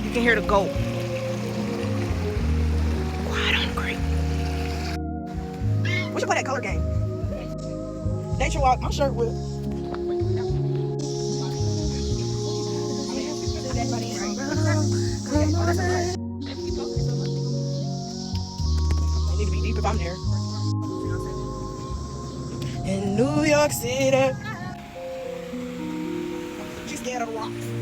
You can hear the goat. Quiet on the creek. We should play that color game. Nature walk. I'm sure it will. I need to be deep if I'm there. In New York City. She's scared of the rocks.